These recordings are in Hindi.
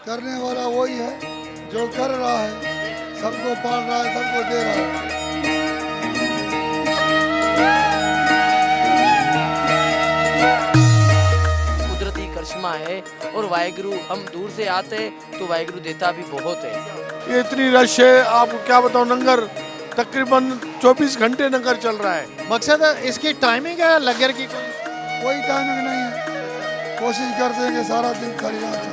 करने वाला वही है जो कर रहा है, सबको पाल रहा है, सबको दे रहा है। कुदरती करिश्मा है और वाहेगुरु हम दूर से आते तो वाहेगुरु देता भी बहुत है। ये इतनी रश है, आपको क्या बताऊं, लंगर तकरीबन 24 घंटे लंगर चल रहा है। मकसद इसकी टाइमिंग है लंगर की कोई टाइमिंग नहीं है, कोशिश करते हैं कि सारा दिन सारी रात चले।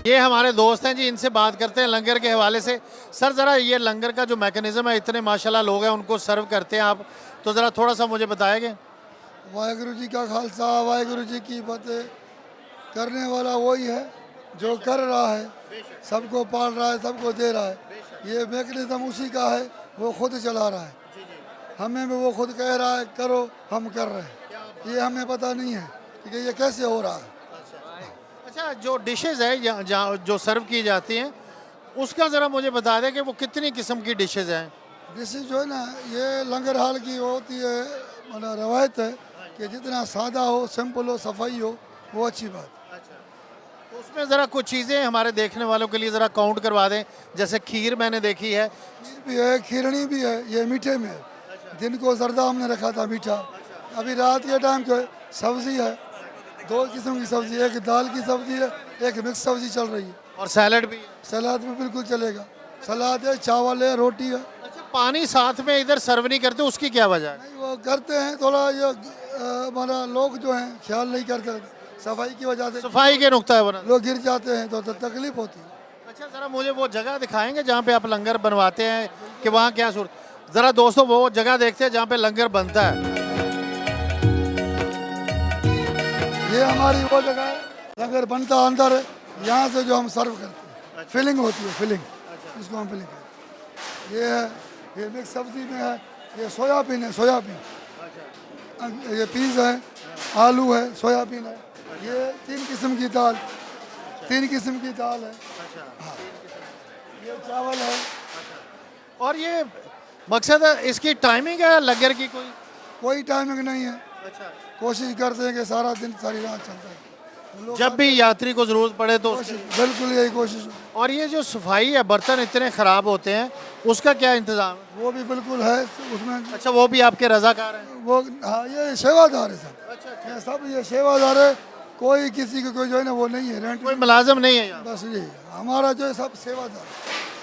ये हमारे दोस्त हैं जी, इनसे बात करते हैं लंगर के हवाले से। सर ज़रा ये लंगर का जो मैकेनिज्म है, इतने माशाल्लाह लोग हैं उनको सर्व करते हैं आप, तो ज़रा थोड़ा सा मुझे बताएंगे। वाहेगुरु जी का खालसा, वाहेगुरु जी की फतेह। करने वाला वही है जो कर रहा है, सबको पाल रहा है, सबको दे रहा है। ये मैकेनिज्म उसी का है, वो खुद चला रहा है। हमें भी वो खुद कह रहा है करो, हम कर रहे हैं। ये हमें पता नहीं है कि ये कैसे हो रहा है। अच्छा, जो डिशेज़ है जहाँ जो सर्व की जाती हैं उसका ज़रा मुझे बता दें कि वो कितनी किस्म की डिशेज़ हैं। डिशेज जो है ना, ये लंगर हाल की होती है, मतलब रवायत है कि जितना सादा हो, सिंपल हो, सफाई हो, वो अच्छी बात। तो उसमें ज़रा कुछ चीज़ें हमारे देखने वालों के लिए ज़रा काउंट करवा दें। जैसे खीर मैंने देखी है, खीर भी है, खीरणी भी है, ये मीठे में है। दिन को जरदा हमने रखा था मीठा। अभी रात के टाइम को सब्जी है, 2 किस्म की सब्जी, एक दाल की सब्जी है, एक मिक्स सब्जी चल रही है। और सैलड भी है। सलाद भी बिल्कुल चलेगा, सलाद है, चावल है, रोटी है। अच्छा, पानी साथ में इधर सर्व नहीं करते, उसकी क्या वजह है? नहीं, वो करते हैं थोड़ा, ये हमारा लोग जो हैं ख्याल नहीं करते, सफाई की वजह से सफाई के नुक्ता है बना। लोग गिर जाते हैं तो तकलीफ होती है। अच्छा, ज़रा मुझे वो जगह दिखाएंगे जहाँ पे आप लंगर बनवाते हैं कि वहाँ क्या सूरत। ज़रा दोस्तों वो जगह देखते हैं जहाँ पे लंगर बनता है। ये हमारी वो जगह है, लंगर बनता अंदर है, यहाँ से जो हम सर्व करते हैं, फिलिंग होती है, फिलिंग, इसको हम फिलिंग करते हैं। ये है, ये मिक्स सब्जी में है, ये सोयाबीन है, सोयाबीन, ये पीस है, आलू है, सोयाबीन है, ये 3 किस्म की दाल, 3 किस्म की दाल है, हाँ, ये चावल है। और ये मकसद है इसकी टाइमिंग है लंगर की कोई टाइमिंग नहीं है, कोशिश करते हैं कि सारा दिन सारी रात चलता है। लोग जब भी यात्री को ज़रूरत पड़े तो कोशिश, बिल्कुल यही कोशिश। और ये जो सफाई है, बर्तन इतने ख़राब होते हैं, उसका क्या इंतज़ाम है? वो भी बिल्कुल है उसमें। अच्छा, वो भी आपके रज़ाकार हैं? वो हाँ, ये सेवादार है सब। ये सब ये सेवादार है, कोई किसी को कोई जो है ना वो नहीं है, रेंट कोई मुलाजिम नहीं है यहाँ? बस यही है। हमारा जो है सब सेवादार है,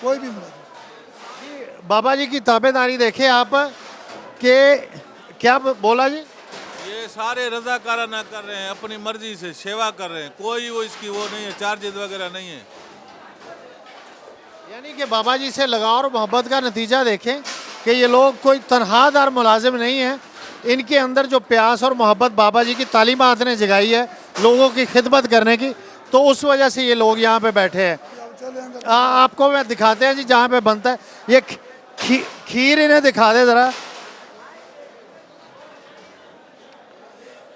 कोई भी मुलाजिम। बाबा जी की ताबेदारी देखे आप कि क्या बोला जी? ये सारे रजाकाराना कर रहे हैं, अपनी मर्जी से सेवा कर रहे हैं, कोई वो इसकी वो नहीं है, चार्जेस वगैरह नहीं है। यानी कि बाबा जी से लगाव और मोहब्बत का नतीजा देखें कि ये लोग कोई तनख्वाहदार मुलाजिम नहीं है। इनके अंदर जो प्यास और मोहब्बत बाबा जी की तालीमात ने जगाई है लोगों की खिदमत करने की, तो उस वजह से ये लोग यहाँ पे बैठे हैं। आपको मैं दिखाते हैं जी जहाँ पे बनता है ये खीर, इन्हें दिखा दे ज़रा।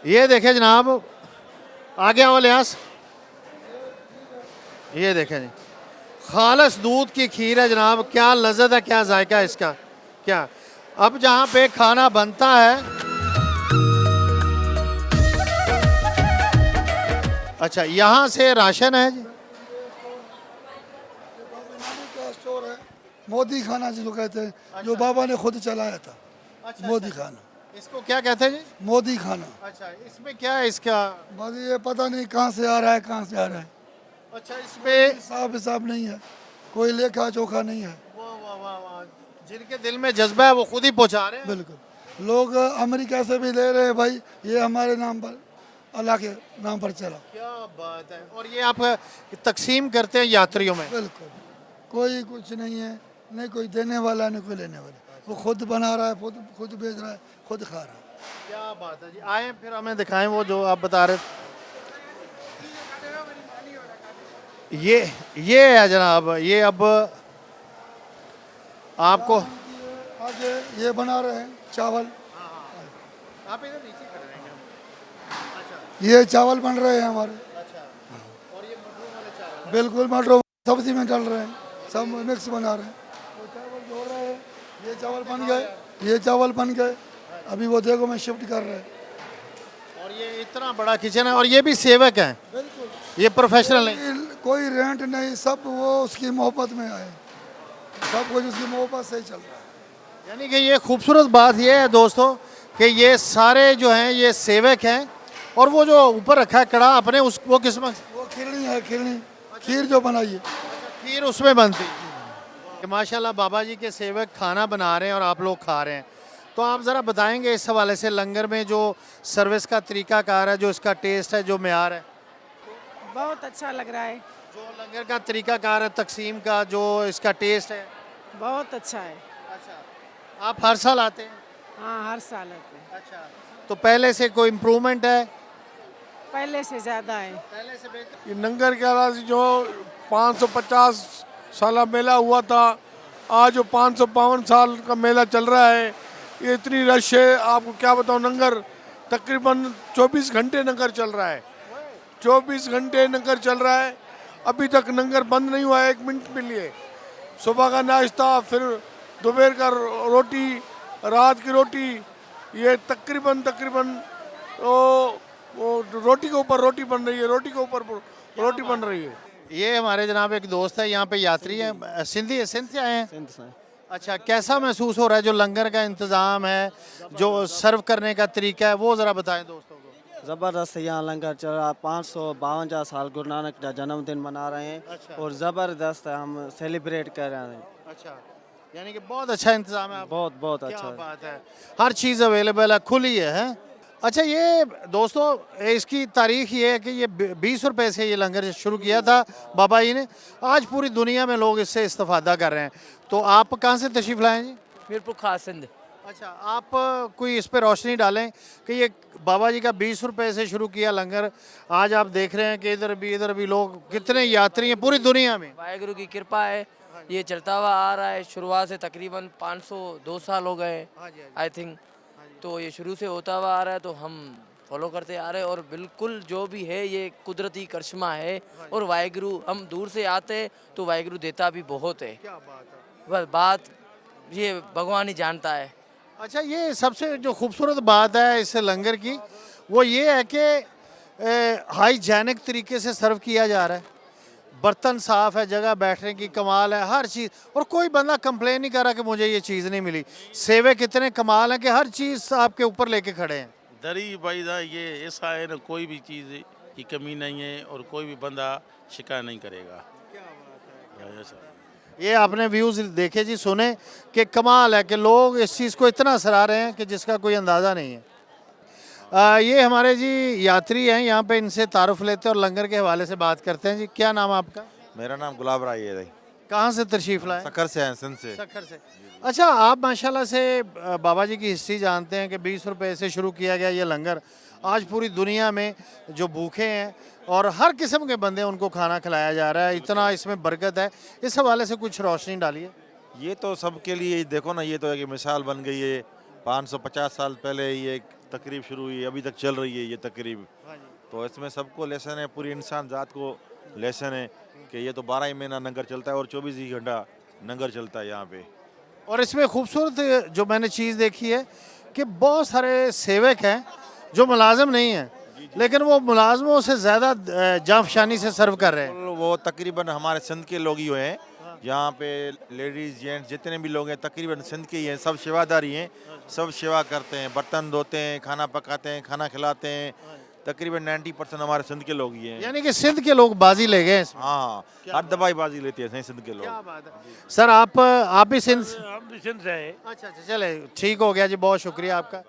ये देखें जनाब, आगे आओ लियास, ये देखें जी, खालस दूध की खीर है जनाब। क्या लज़्ज़त है, क्या जायका है इसका, क्या। अब जहाँ पे खाना बनता है, अच्छा यहाँ से राशन है जी, स्टोर है, मोदी खाना जिसको कहते हैं, जो बाबा ने खुद चलाया था। मोदी खाना, इसको क्या कहते हैं जी? मोदी खाना। अच्छा, इसमें क्या है इसका? बस ये पता नहीं कहाँ से आ रहा है, कहाँ से आ रहा है। अच्छा, इसमें हिसाब नहीं है, कोई लेखा चोखा नहीं है। वाह वाह वाह वाह, जिनके दिल में जज्बा है वो खुद ही पहुँचा रहे हैं। बिल्कुल, लोग अमेरिका से भी ले रहे हैं भाई, ये हमारे नाम पर, अल्लाह के नाम पर चला। क्या बात है। और ये आप तकसीम करते हैं यात्रियों में? बिल्कुल, कोई कुछ नहीं है, नहीं कोई देने वाला, नहीं कोई लेने वाला, वो खुद बना रहा है, खुद बेच रहा है, खुद खा रहा है। क्या बात है जी। आए फिर हमें दिखाएं वो जो आप बता रहे थे। ये है जनाब, ये अब आपको आगे ये बना रहे हैं चावल, आप इधर नीचे खड़े रहेंगे। ये चावल बन रहे हैं हमारे। अच्छा, और ये मटरों वाले चावल? बिल्कुल, मटर सब्जी में डाल रहे हैं, सब मिक्स बना रहे हैं। वो चावल धो रहे हैं, गए, ये चावल बन गए, ये चावल बन गए। अभी वो देखो मैं शिफ्ट कर रहे हैं। और ये इतना बड़ा किचन है और ये भी सेवक है, बिल्कुल ये प्रोफेशनल है। कोई रेंट नहीं, सब वो उसकी मोहब्बत में आए, सब कुछ उसकी मोहब्बत से ही चल रहा है। यानी कि ये खूबसूरत बात ये है दोस्तों कि ये सारे जो हैं ये सेवक हैं और वो जो ऊपर रखा है कड़ा अपने उस वो किस में वो खिरनी है, खिरनी खीर जो बनाई है खीर उसमें बनती है। माशाल्लाह बाबा जी के सेवक खाना बना रहे हैं और आप लोग खा रहे हैं। तो आप ज़रा बताएंगे इस हवाले से लंगर में जो सर्विस का तरीकाकार है, जो इसका टेस्ट है, जो मेयार है। बहुत अच्छा लग रहा है, जो लंगर का तरीकाकार है, तकसीम का जो इसका टेस्ट है। बहुत अच्छा है। अच्छा, आप हर साल आते हैं? हाँ, हर साल आते हैं। अच्छा, तो पहले से कोई इम्प्रूवमेंट है? पहले से ज़्यादा है। पहले से बेहतर। ये नंगर के अलावा जो 550 साल मेला हुआ था, आज जो 552 साल का मेला चल रहा है, ये इतनी रश है आपको क्या बताऊं। नंगर तकरीबन 24 घंटे नंगर चल रहा है, 24 घंटे नंगर चल रहा है। अभी तक नंगर बंद नहीं हुआ है एक मिनट के लिए। सुबह का नाश्ता, फिर दोपहर का रोटी, रात की रोटी, ये तकरीबन वो रोटी के ऊपर रोटी बन रही है, रोटी के ऊपर रोटी बन रही है। ये हमारे जनाब एक दोस्त है यहाँ पे यात्री है, सिंधी है, सिंध से आए हैं। अच्छा, कैसा महसूस हो रहा है जो लंगर का इंतज़ाम है, जो सर्व करने का तरीका है, वो ज़रा बताएं दोस्तों को। ज़बरदस्त यहाँ लंगर चल रहा है। 552 साल गुरु नानक का जन्मदिन मना रहे हैं। अच्छा। और ज़बरदस्त हम सेलिब्रेट कर रहे हैं। अच्छा, यानी कि बहुत अच्छा इंतज़ाम है। बहुत बहुत क्या अच्छा। बात है, हर चीज़ अवेलेबल है, खुली है। अच्छा, ये दोस्तों इसकी तारीख ये है कि ये 20 रुपए से ये लंगर शुरू किया था बाबा जी ने। आज पूरी दुनिया में लोग इससे इस्तेफादा कर रहे हैं। तो आप कहाँ से तशरीफ़ लाएं जी? मीरपुर खास सिंध। अच्छा, आप कोई इस पे रोशनी डालें कि ये बाबा जी का 20 रुपए से शुरू किया लंगर, आज आप देख रहे हैं कि इधर भी लोग कितने यात्री हैं पूरी दुनिया में। वाहेगुरु की कृपा है, ये चलता हुआ आ रहा है। शुरुआत से तकरीबन 502 साल हो गए आई थिंक। तो ये शुरू से होता हुआ आ रहा है, तो हम फॉलो करते आ रहे हैं। और बिल्कुल जो भी है ये कुदरती करिश्मा है। और वाहेगुरु, हम दूर से आते तो वाहेगुरु देता भी बहुत है। क्या बात है। बस बात ये भगवान ही जानता है। अच्छा, ये सबसे जो खूबसूरत बात है इस लंगर की वो ये है कि हाइजेनिक तरीके से सर्व किया जा रहा है। बर्तन साफ़ है, जगह बैठने की कमाल है, हर चीज़। और कोई बंदा कंप्लेन नहीं कर रहा कि मुझे ये चीज़ नहीं मिली। सेवे कितने कमाल है कि हर चीज़ आपके ऊपर लेके खड़े हैं। दरी बाईदा ये ऐसा है ना, कोई भी चीज़ की कमी नहीं है और कोई भी बंदा शिकायत नहीं करेगा। ऐसा ये आपने व्यूज़ देखे जी, सुने कि कमाल है कि लोग इस चीज़ को इतना सराह रहे हैं कि जिसका कोई अंदाज़ा नहीं है। ये हमारे जी यात्री हैं, यहाँ पे इनसे तारुफ लेते हैं और लंगर के हवाले से बात करते हैं। जी, क्या नाम है आपका? मेरा नाम गुलाब राय है। कहाँ से तशरीफ़ लाए? सखर से हैं, सिंध से। सखर से। अच्छा, आप माशाल्लाह से बाबा जी की हिस्ट्री जानते हैं कि 20 रुपए से शुरू किया गया ये लंगर। आज पूरी दुनिया में जो भूखे हैं और हर किस्म के बंदे उनको खाना खिलाया जा रहा है, इतना इसमें बरकत है। इस हवाले से कुछ रोशनी डालिए। ये तो सबके लिए देखो ना, ये तो एक मिसाल बन गई है। 550 साल पहले ये तकरीब शुरू हुई, अभी तक चल रही है ये तकरीब। तो इसमें सबको लेसन है, पूरी इंसान जात को लेसन है कि ये तो 12 ही महीना लंगर चलता है और 24 ही घंटा लंगर चलता है यहाँ पे। और इसमें खूबसूरत जो मैंने चीज़ देखी है कि बहुत सारे सेवक हैं जो मुलाजिम नहीं हैं, लेकिन वो मुलाजमों से ज़्यादा जाफशानी से सर्व कर रहे हैं। वो तकरीबन हमारे सिंध के लोग ही हुए हैं। यहाँ पे लेडीज़ जेंट्स जितने भी लोग हैं तकरीबन सिंध के ही हैं, सब सेवादारी हैं, सब सेवा करते हैं, बर्तन धोते हैं, खाना पकाते हैं, खाना खिलाते हैं। तकरीबन 90% हमारे सिंध के लोग ही हैं। यानी कि सिंध के लोग बाजी ले गए इसमें। हाँ, हर दवाई बाजी लेते हैं सिंध के लोग। क्या बात है। सर, आप भी सिंध? हम भी सिंध से हैं। अच्छा, चले ठीक हो गया जी, बहुत शुक्रिया आपका।